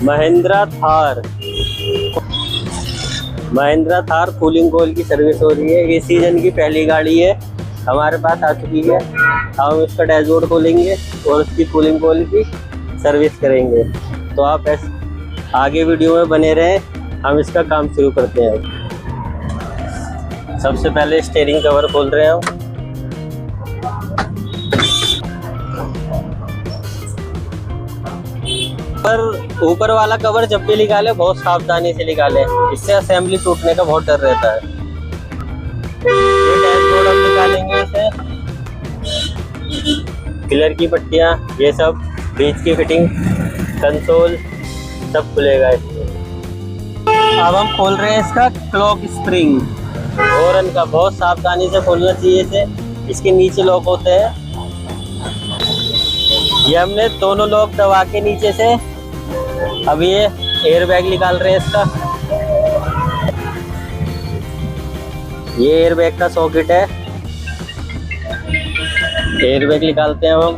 Mahindra Thar Mahindra Thar cooling कोयल की service हो रही है। ये सीजन की पहली गाड़ी है, हमारे पास आ चुकी है। हम इसका डैशबोर्ड खोलेंगे और उसकी कूलिंग कोयल की सर्विस करेंगे। तो आप आगे वीडियो में बने रहें, हम इसका काम शुरू करते हैं। सबसे पहले स्टीयरिंग कवर खोल रहे हैं हम। पर ऊपर वाला कवर जब भी निकाले बहुत सावधानी से निकाले, इससे असेंबली टूटने का बहुत डर रहता है। ये डैशबोर्ड हम निकालेंगे इसे, पिलर की पट्टियां, ये सब, बीच की फिटिंग, कंसोल सब खुलेगा इसमें। अब हम खोल रहे हैं इसका क्लॉक स्प्रिंग। हॉर्न का बहुत सावधानी से खोलना चाहिए इसे, इसके नीचे लॉक होते हैं। ये हमने दोनों लॉक दबा के नीचे से, अब ये एयर बैग निकाल रहे हैं इसका। ये एयर बैग का सॉकेट है, एयर बैग निकालते हैं हम।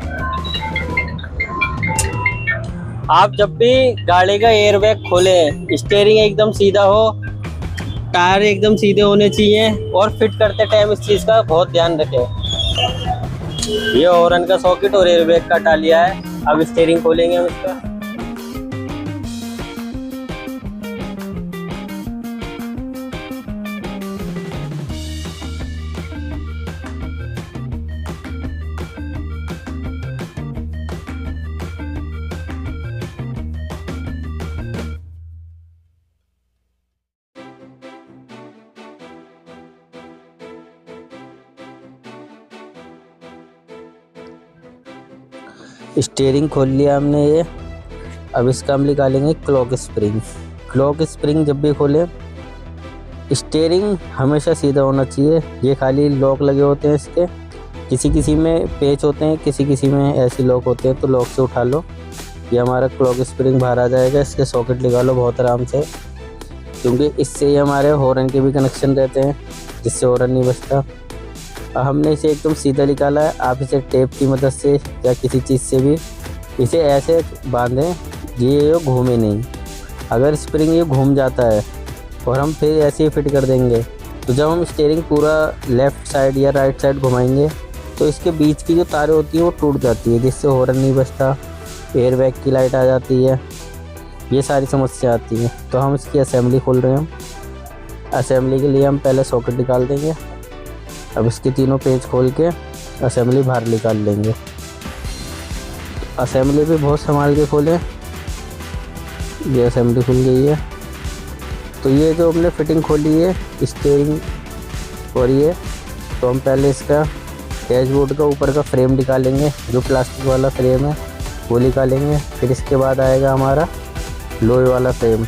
आप जब भी गाड़ी का एयर बैग खोलें, स्टीयरिंग एकदम सीधा हो, टायर एकदम सीधे होने चाहिए और फिट करते टाइम इस चीज़ का बहुत ध्यान रखें। ये हॉर्न का सॉकेट और एयर बैग का हटा लिया है। अब स्टीयरिंग खोलेंगे हम इसका। स्टीयरिंग खोल लिया हमने ये। अब इसका हम निकालेंगे क्लॉक स्प्रिंग। क्लॉक स्प्रिंग जब भी खोलें, स्टीयरिंग हमेशा सीधा होना चाहिए। ये खाली लॉक लगे होते हैं इसके, किसी किसी में पेच होते हैं, किसी किसी में ऐसे लॉक होते हैं, तो लॉक से उठा लो, ये हमारा क्लॉक स्प्रिंग बाहर आ जाएगा। इसके सॉकेट निकालो बहुत आराम से, क्योंकि इससे ही हमारे हॉर्न के भी कनेक्शन रहते हैं, जिससे हॉर्न नहीं बजता। हमने इसे एकदम सीधा निकाला है। आप इसे टेप की मदद से या किसी चीज़ से भी इसे ऐसे बांधें ये घूमे नहीं। अगर स्प्रिंग ये घूम जाता है और हम फिर ऐसे ही फिट कर देंगे, तो जब हम स्टीयरिंग पूरा लेफ़्ट साइड या राइट साइड घुमाएंगे तो इसके बीच की जो तारें होती हैं वो टूट जाती है, जिससे हॉर्न नहीं बजता, एयर बैग की लाइट आ जाती है, ये सारी समस्या आती हैं। तो हम इसकी असेंबली खोल रहे हैं। असेंबली के लिए हम पहले सॉकेट निकाल देंगे। अब इसके तीनों पेज खोल के असेंबली बाहर निकाल लेंगे। असेंबली भी बहुत संभाल के खोलें। ये असेंबली खुल गई है। तो ये जो हमने फिटिंग खोली है स्टीयरिंग और ये, तो हम पहले इसका डैशबोर्ड का ऊपर का फ्रेम निकालेंगे, जो प्लास्टिक वाला फ्रेम है वो निकालेंगे। फिर इसके बाद आएगा हमारा लोहे वाला फ्रेम।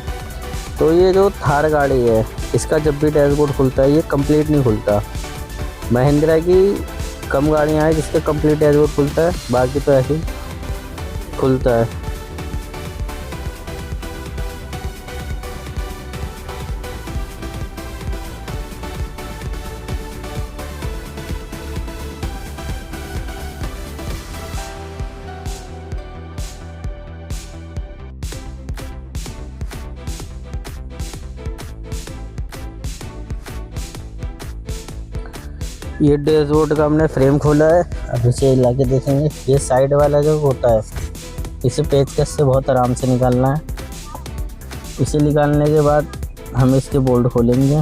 तो ये जो थार गाड़ी है, इसका जब भी डैशबोर्ड खुलता है ये कंप्लीट नहीं खुलता। महिंद्रा की कम गाड़ियाँ हैं जिसके कंप्लीट डैशबोर्ड खुलता है, बाकी तो ऐसे ही खुलता है। ये डैशबोर्ड का हमने फ्रेम खोला है। अब इसे ला के देखेंगे। ये साइड वाला जो होता है, इसे पेचकस से बहुत आराम से निकालना है। इसे निकालने के बाद हम इसके बोल्ट खोलेंगे।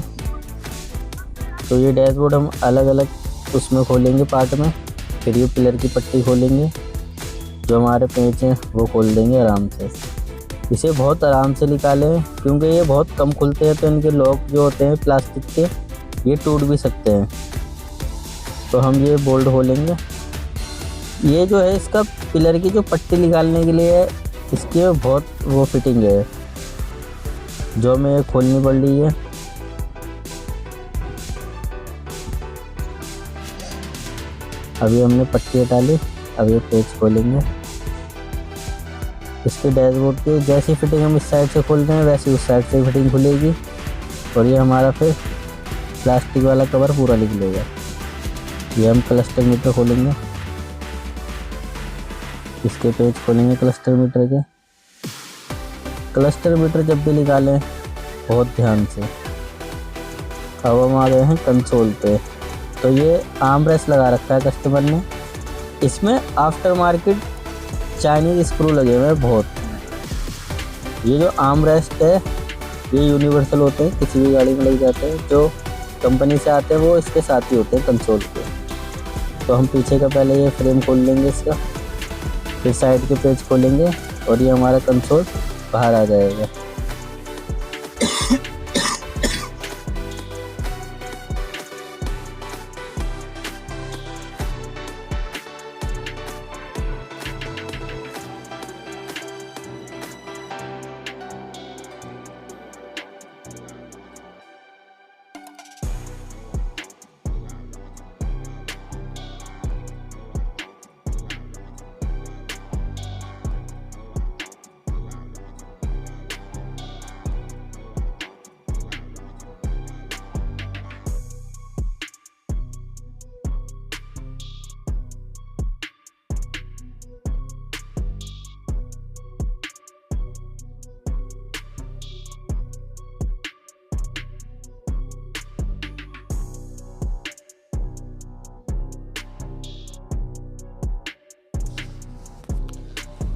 तो ये डैशबोर्ड हम अलग अलग उसमें खोलेंगे पार्ट में। फिर ये पिलर की पट्टी खोलेंगे, जो हमारे पेच हैं वो खोल देंगे आराम से। इसे बहुत आराम से निकालें, क्योंकि ये बहुत कम खुलते हैं, तो इनके लॉक जो होते हैं प्लास्टिक के ये टूट भी सकते हैं। तो हम ये बोल्ट खोलेंगे। ये जो है इसका पिलर की जो पट्टी निकालने के लिए है, इसकी बहुत वो फिटिंग है, जो हमें खोलनी पड़ रही है। अभी हमने पट्टी हटा ली। अब ये पेच खोलेंगे। इसके डैशबोर्ड की जैसी फिटिंग हम इस साइड से खोलते हैं वैसे उस साइड से फिटिंग खुलेगी, और ये हमारा फिर प्लास्टिक वाला कवर पूरा निकलेगा। ये हम क्लस्टर मीटर खोलेंगे। इसके पेज खोलेंगे क्लस्टर मीटर के। क्लस्टर मीटर जब भी निकालें बहुत ध्यान से। अब हम आ गए हैं कंसोल पे। तो ये आर्म रेस्ट लगा रखा है कस्टमर ने। इसमें आफ्टर मार्केट चाइनीज स्क्रू लगे हुए हैं बहुत। ये जो आर्म रेस्ट है ये यूनिवर्सल होते हैं, किसी भी गाड़ी में लग जाते हैं। जो कंपनी से आते हैं वो इसके साथ ही होते हैं कंसोल के। तो हम पीछे का पहले ये फ्रेम खोल लेंगे इसका, फिर साइड के पेज खोलेंगे और ये हमारा कंसोल बाहर आ जाएगा।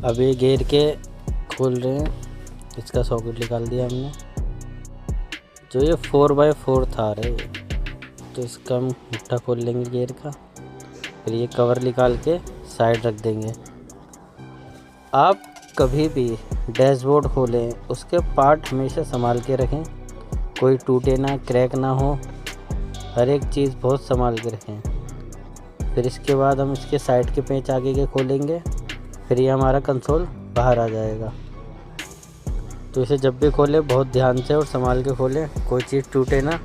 अब ये गियर के खोल रहे हैं, इसका सॉकेट निकाल दिया हमने। जो ये 4x4 थार है तो इसका हम मुट्ठा खोल लेंगे गियर का, फिर ये कवर निकाल के साइड रख देंगे। आप कभी भी डैशबोर्ड खोलें उसके पार्ट हमेशा संभाल के रखें, कोई टूटे ना, क्रैक ना हो, हर एक चीज़ बहुत संभाल के रखें। फिर इसके बाद हम इसके साइड के पेंच आगे के खोलेंगे, फिर ये हमारा कंसोल बाहर आ जाएगा। तो इसे जब भी खोलें बहुत ध्यान से और संभाल के खोलें, कोई चीज़ टूटे ना।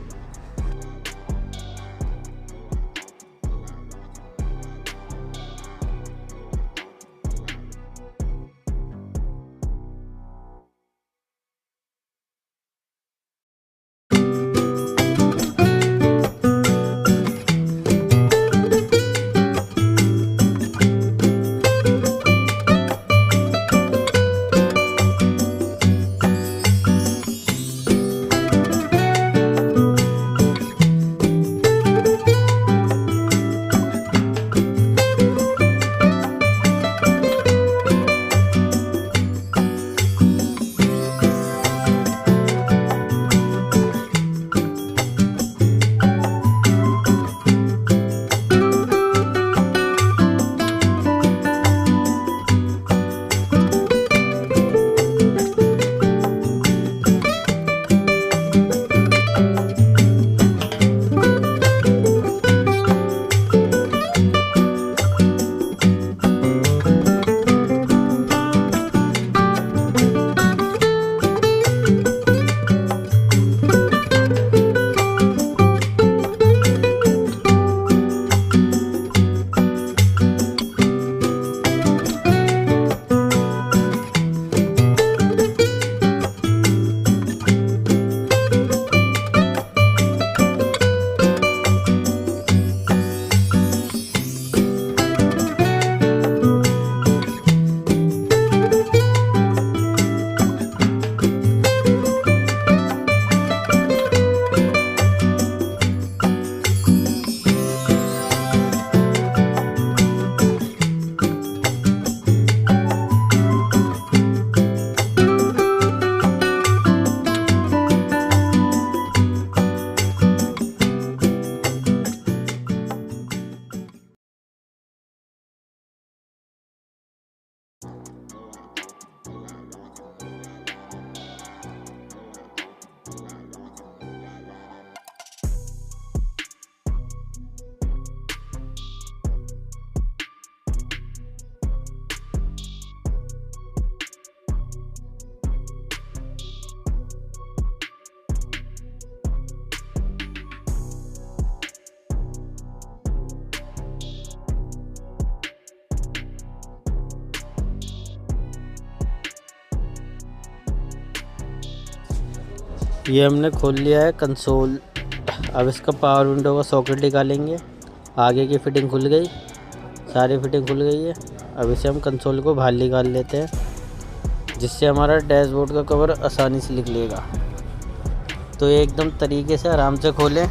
ये हमने खोल लिया है कंसोल। अब इसका पावर विंडो का सॉकेट निकालेंगे। आगे की फिटिंग खुल गई, सारी फिटिंग खुल गई है। अब इसे हम कंसोल को बाहर निकाल लेते हैं। जिससे हमारा डैशबोर्ड का कवर आसानी से निकलेगा। तो ये एकदम तरीके से आराम से खोलें।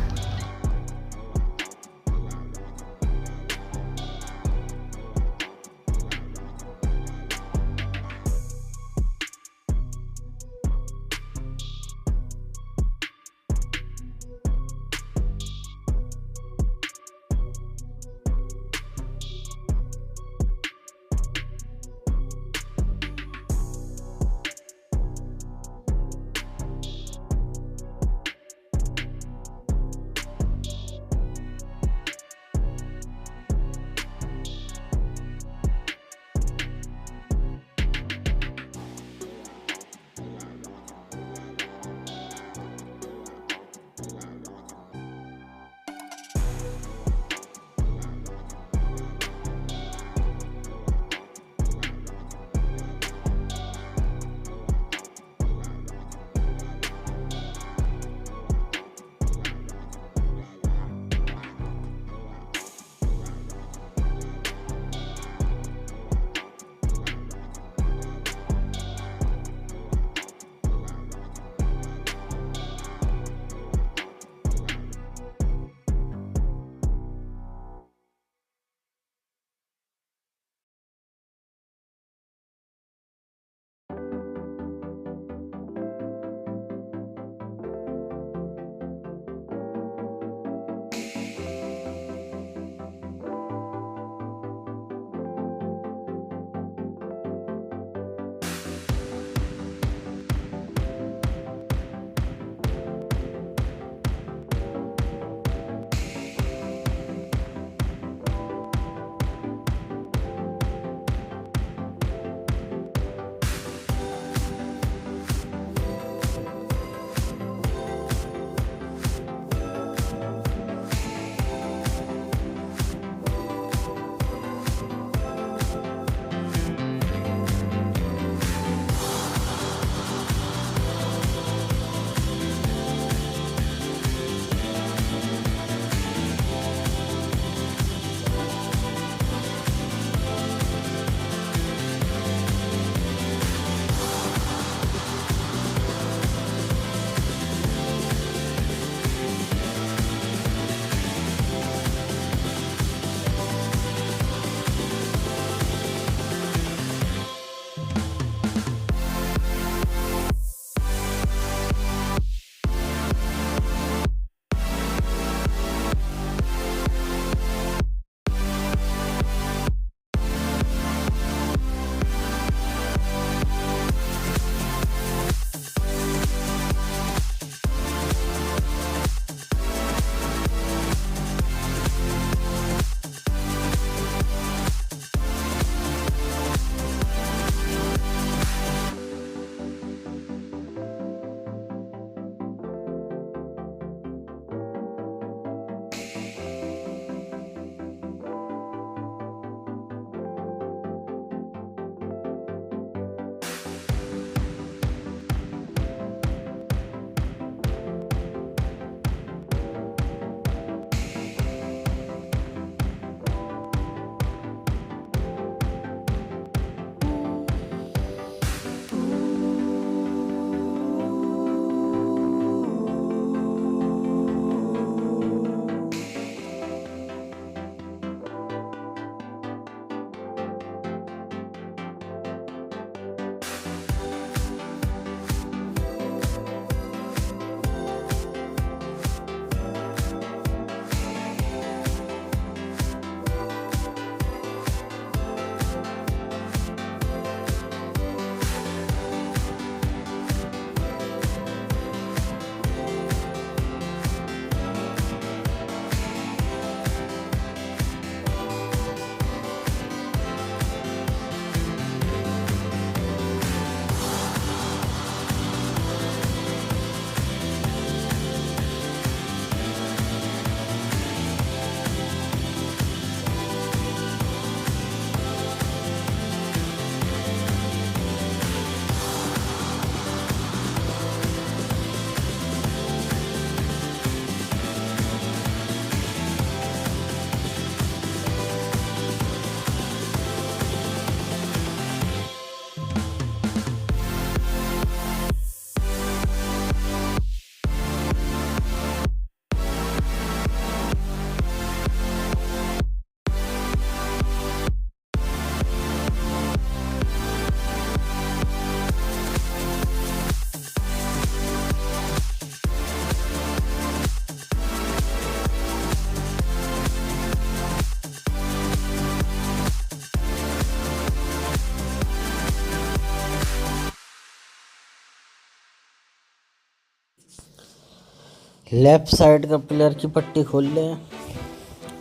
लेफ़्ट साइड का पिलर की पट्टी खोल लें।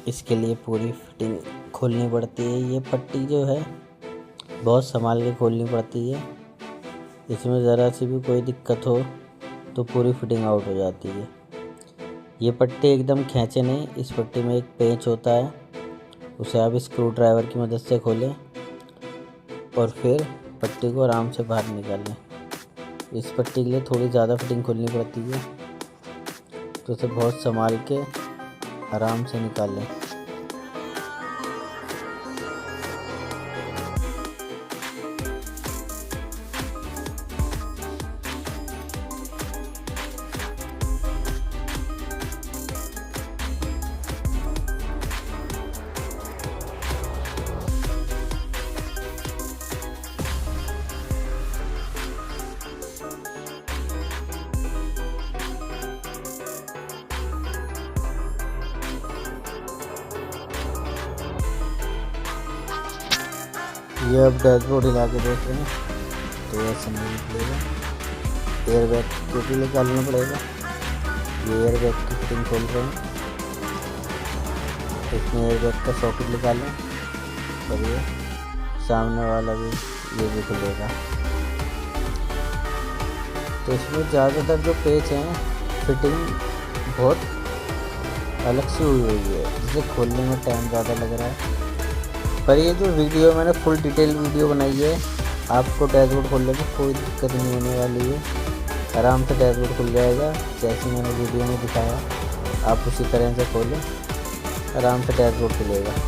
इसके लिए पूरी फिटिंग खोलनी पड़ती है। ये पट्टी जो है बहुत संभाल के खोलनी पड़ती है। इसमें ज़रा सी भी कोई दिक्कत हो तो पूरी फिटिंग आउट हो जाती है। ये पट्टी एकदम खींचे नहीं। इस पट्टी में एक पेंच होता है, उसे आप स्क्रू ड्राइवर की मदद से खोलें और फिर पट्टी को आराम से बाहर निकालें। इस पट्टी के लिए थोड़ी ज़्यादा फिटिंग खोलनी पड़ती है, तो इसे बहुत संभाल के आराम से निकालें। ये अब डैशबोर्ड हिला के देख रहे हैं तो ऐसा नहीं निकलेगा। एयर बैग को भी निकालना पड़ेगा। ये एयर बैग की फिटिंग खोल रहे हैं। इसमें एयर बैग का सॉकेट निकालें और ये सामने वाला भी, ये भी खुलेगा। तो इसमें ज़्यादातर जो पेच हैं फिटिंग बहुत अलग से हुई है, जिसे खोलने में टाइम ज़्यादा लग रहा है। पर ये जो वीडियो मैंने फुल डिटेल वीडियो बनाई है, आपको डैशबोर्ड खोलने में कोई दिक्कत नहीं होने वाली है। आराम से डैशबोर्ड खुल जाएगा। जैसे मैंने वीडियो में दिखाया आप उसी तरह से खोलें, आराम से डैशबोर्ड खुलेगा।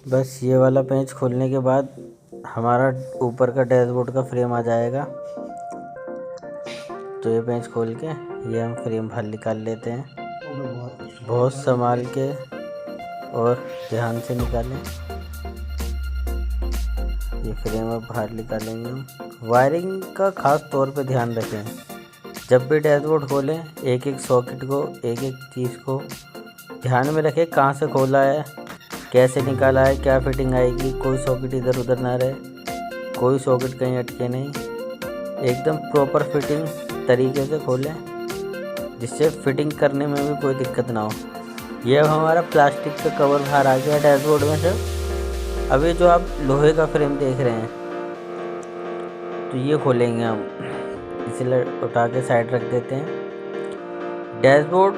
बस ये वाला पेंच खोलने के बाद हमारा ऊपर का डैशबोर्ड का फ्रेम आ जाएगा। तो ये पेंच खोल के ये हम फ्रेम बाहर निकाल लेते हैं। बहुत संभाल के और ध्यान से निकालें। ये फ्रेम अब बाहर निकालेंगे हम। वायरिंग का खास तौर पे ध्यान रखें। जब भी डैशबोर्ड खोलें एक एक सॉकेट को, एक एक चीज़ को ध्यान में रखें। कहाँ से खोला है, कैसे निकाला है, क्या फिटिंग आएगी। कोई सॉकेट इधर उधर ना रहे, कोई सॉकेट कहीं अटके नहीं। एकदम प्रॉपर फिटिंग तरीके से खोलें, जिससे फिटिंग करने में भी कोई दिक्कत ना हो। ये अब हमारा प्लास्टिक का कवर बाहर आ गया डैशबोर्ड में से। अभी जो आप लोहे का फ्रेम देख रहे हैं, तो ये खोलेंगे हम। इसे उठा के साइड रख देते हैं। डैशबोर्ड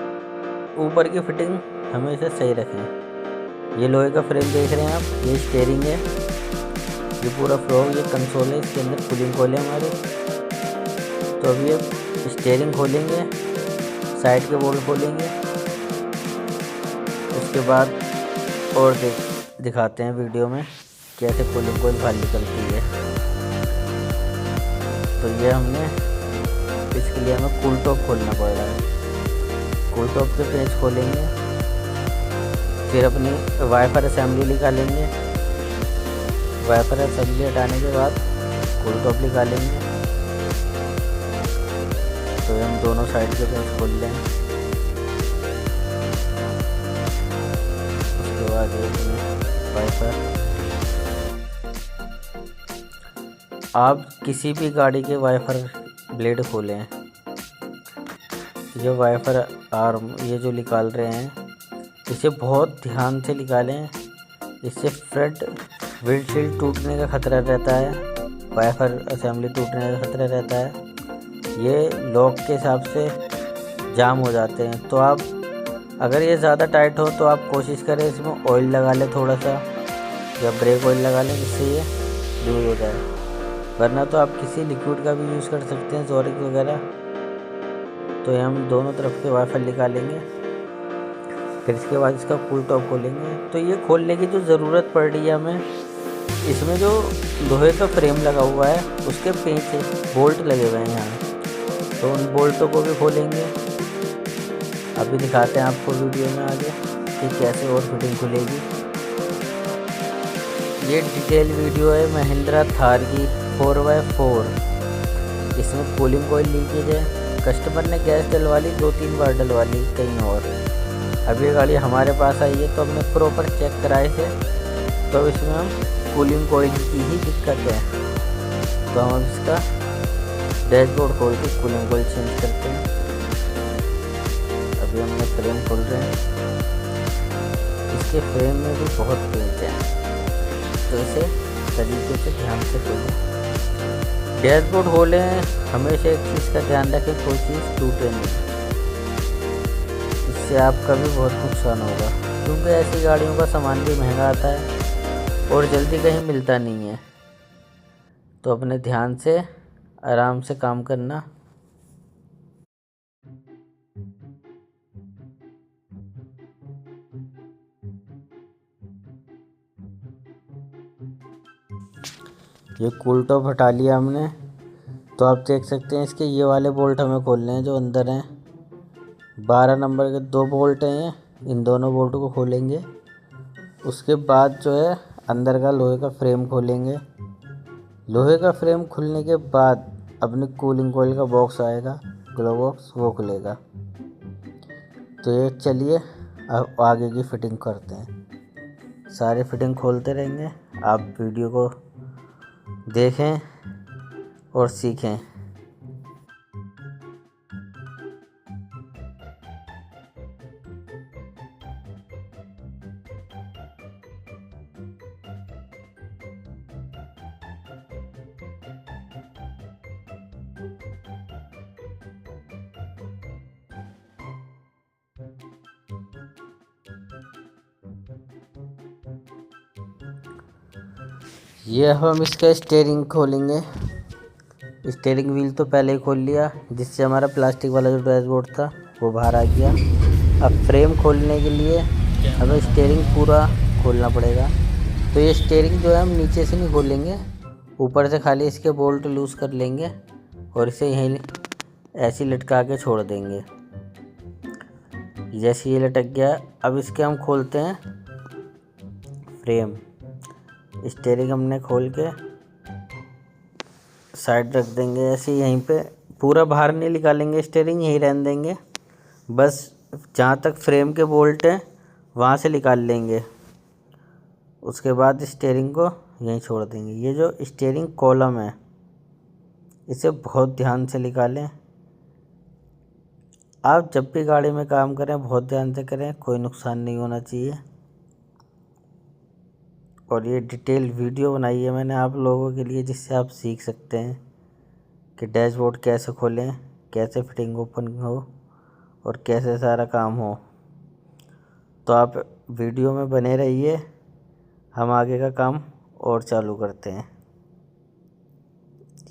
ऊपर की फिटिंग हमेशा सही रखें। ये लोहे का फ्रेम देख रहे हैं आप, ये स्टीयरिंग है, ये पूरा फ्लोर, ये कंसोल है, इसके अंदर कूलिंग कॉइल है हमारी। तो अभी अब स्टीयरिंग खोलेंगे, साइड के बोल्ट खोलेंगे, उसके बाद और दिखाते हैं वीडियो में कैसे कूलिंग कॉइल बाहर निकलती है। तो ये हमने इसके लिए हमें कूल टॉप खोलना पड़ रहा है। कूल टॉप के पेज खोलेंगे, फिर अपनी वाइपर असेंबली निकालेंगे। वाइपर असेंबली हटाने के बाद कूल टॉप निकालेंगे। तो हम दोनों साइड के पेज खोल लें। उसके बाद ये वाइपर, आप किसी भी गाड़ी के वाइपर ब्लेड खोलें, ये वाइपर आर्म ये जो निकाल रहे हैं इसे बहुत ध्यान से निकालें। इससे फ्रंट विंडशील्ड टूटने का खतरा रहता है, वाइपर असेंबली टूटने का खतरा रहता है। ये लॉक के हिसाब से जाम हो जाते हैं। तो आप अगर ये ज़्यादा टाइट हो तो आप कोशिश करें इसमें ऑयल लगा लें थोड़ा सा, या ब्रेक ऑयल लगा लें, जिससे ये लूज हो जाए। वरना तो आप किसी लिक्विड का भी यूज़ कर सकते हैं, जोरिक वगैरह। तो हम दोनों तरफ के वाइपर निकालेंगे, फिर इसके बाद इसका कूल टॉप खोलेंगे। तो ये खोलने की जो ज़रूरत पड़ रही है हमें, इसमें जो लोहे का फ्रेम लगा हुआ है उसके पीछे बोल्ट लगे हुए हैं यहाँ, तो उन बोल्टों को भी खोलेंगे। अभी दिखाते हैं आपको वीडियो में आगे कि कैसे और फिटिंग खुलेगी। ये डिटेल वीडियो है महिंद्रा थार की 4x4। इसमें कूलिंग कॉइल लीकेज है, कस्टमर ने गैस डलवा ली, 2-3 बार डलवा ली कहीं और। अब ये गाड़ी हमारे पास आई है तो हमने प्रॉपर चेक कराए थे, तो इसमें हम कूलिंग कॉइल की ही दिक्कत है। तो हम इसका डैशबोर्ड खोल के कूलिंग कॉइल चेंज करते हैं। अभी हमने फ्रेम खोल रहे हैं, इसके फ्रेम में भी बहुत पेंच है, तो इसे तरीके से ध्यान से खोलें। डैशबोर्ड खोलें, हमेशा एक चीज़ का ध्यान रखें, कोई चीज़ टूटे नहीं, इससे आपका भी बहुत नुकसान होगा। क्योंकि ऐसी गाड़ियों का सामान भी महंगा आता है और जल्दी कहीं मिलता नहीं है। तो अपने ध्यान से आराम से काम करना। ये कूल टॉप हटा लिया हमने, तो आप देख सकते हैं इसके ये वाले बोल्ट हमें खोलने हैं जो अंदर हैं। 12 नंबर के 2 बोल्ट हैं, इन दोनों बोल्ट को खोलेंगे। उसके बाद जो है अंदर का लोहे का फ्रेम खोलेंगे। लोहे का फ्रेम खुलने के बाद अपनी कूलिंग कॉइल का बॉक्स आएगा, ग्लो बॉक्स, वो खुलेगा। तो ये चलिए अब आगे की फिटिंग करते हैं। सारी फिटिंग खोलते रहेंगे, आप वीडियो को देखें और सीखें। ये हम इसका स्टीयरिंग खोलेंगे। स्टीयरिंग व्हील तो पहले ही खोल लिया, जिससे हमारा प्लास्टिक वाला जो डैशबोर्ड था वो बाहर आ गया। अब फ्रेम खोलने के लिए हमें स्टीयरिंग पूरा खोलना पड़ेगा। तो ये स्टीयरिंग जो है हम नीचे से नहीं खोलेंगे, ऊपर से खाली इसके बोल्ट लूज़ कर लेंगे और इसे यहीं ऐसे लटका के छोड़ देंगे। जैसे ये लटक गया, अब इसके हम खोलते हैं फ्रेम। स्टीयरिंग हमने खोल के साइड रख देंगे, ऐसे यहीं पे, पूरा बाहर नहीं निकालेंगे, स्टीयरिंग यहीं रहने देंगे। बस जहाँ तक फ्रेम के बोल्ट हैं वहाँ से निकाल लेंगे। उसके बाद स्टीयरिंग को यहीं छोड़ देंगे। ये जो स्टीयरिंग कॉलम है इसे बहुत ध्यान से निकालें। आप जब भी गाड़ी में काम करें बहुत ध्यान से करें, कोई नुकसान नहीं होना चाहिए। और ये डिटेल वीडियो बनाई है मैंने आप लोगों के लिए, जिससे आप सीख सकते हैं कि डैशबोर्ड कैसे खोलें, कैसे फिटिंग ओपन हो और कैसे सारा काम हो। तो आप वीडियो में बने रहिए, हम आगे का काम और चालू करते हैं।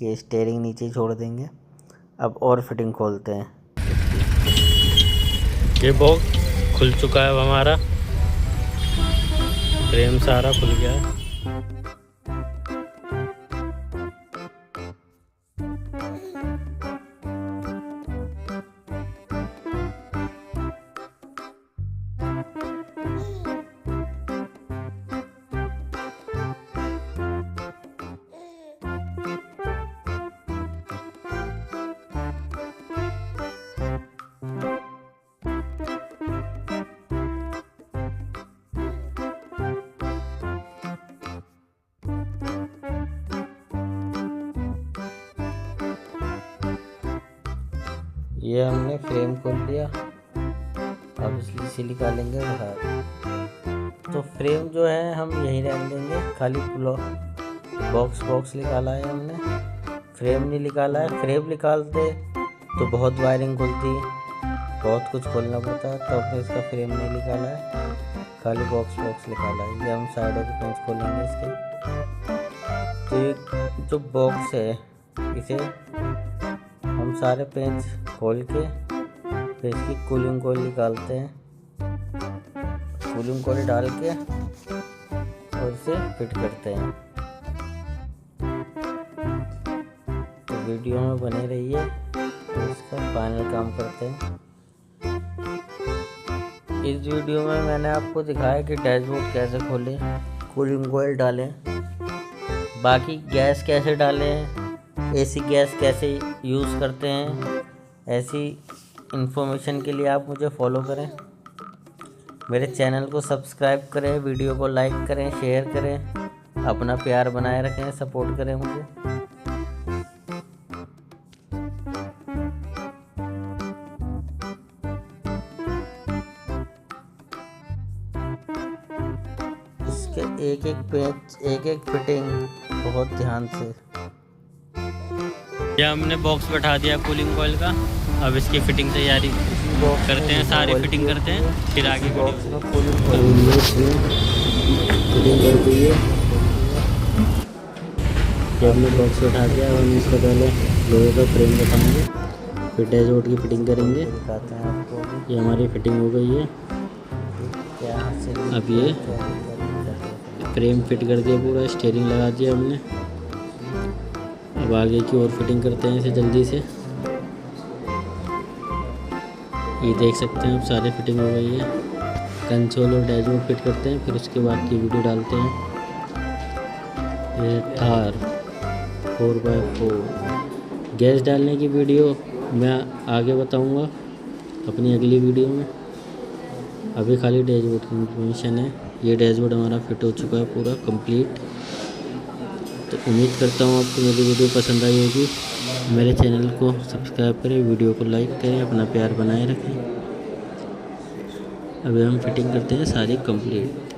ये स्टीयरिंग नीचे छोड़ देंगे। अब और फिटिंग खोलते हैं। ये बॉक्स खुल चुका है हमारा, फ्रेम सारा खुल गया है। ये हमने फ्रेम खोल दिया, अब इसे निकालेंगे बाहर। तो फ्रेम जो है हम यहीं रहने देंगे, खाली बॉक्स निकाला है हमने, फ्रेम नहीं निकाला है। फ्रेम निकालते तो बहुत वायरिंग खुलती, बहुत कुछ खोलना पड़ता है, तो हमने इसका फ्रेम नहीं निकाला है, खाली बॉक्स निकाला है। ये हम साइडों के पेंच खोलेंगे इसके। तो ये जो बॉक्स है इसे हम सारे पेंच खोल के फिर इसकी कूलिंग कॉइल निकालते हैं, कूलिंग कॉइल डाल के और इसे फिट करते हैं। तो वीडियो में बने रहिए, तो इसका फाइनल काम करते हैं। इस वीडियो में मैंने आपको दिखाया कि डैशबोर्ड कैसे खोलें, कूलिंग कॉइल डालें, बाकी गैस कैसे डालें, एसी गैस कैसे यूज़ करते हैं। ऐसी इन्फॉर्मेशन के लिए आप मुझे फॉलो करें, मेरे चैनल को सब्सक्राइब करें, वीडियो को लाइक करें, शेयर करें, अपना प्यार बनाए रखें, सपोर्ट करें मुझे। इसके एक एक पेंच, एक एक फिटिंग बहुत ध्यान से। ये हमने बॉक्स बैठा दिया कूलिंग कॉइल का, अब इसकी फिटिंग तैयारी करते हैं, सारी फिटिंग करते हैं, फिर आगे बॉक्स में कूलिंग कॉइल फिटिंग कर दी है। ये हमने बॉक्स बैठा दिया, हम इसका पहले लोहे का फ्रेम बैठाएंगे, फिर डैशबोर्ड की फिटिंग करेंगे। दिखाते हैं आपको, ये हमारी फिटिंग हो गई है। अब ये फ्रेम फिट कर दिया, पूरा स्टीयरिंग लगा दिया हमने। अब आगे की और फिटिंग करते हैं इसे जल्दी से। ये देख सकते हैं अब सारी फिटिंग हो गई है। कंसोल और डैशबोर्ड फिट करते हैं, फिर उसके बाद की वीडियो डालते हैं। ये थार 4x4 गैस डालने की वीडियो मैं आगे बताऊंगा अपनी अगली वीडियो में। अभी खाली डैशबोर्ड की इन्फॉर्मेशन है। ये डैशबोर्ड हमारा फिट हो चुका है पूरा कंप्लीट। तो उम्मीद करता हूँ आपको मेरी वीडियो पसंद आई होगी। मेरे चैनल को सब्सक्राइब करें, वीडियो को लाइक करें, अपना प्यार बनाए रखें। अभी हम फिटिंग करते हैं सारी कंप्लीट।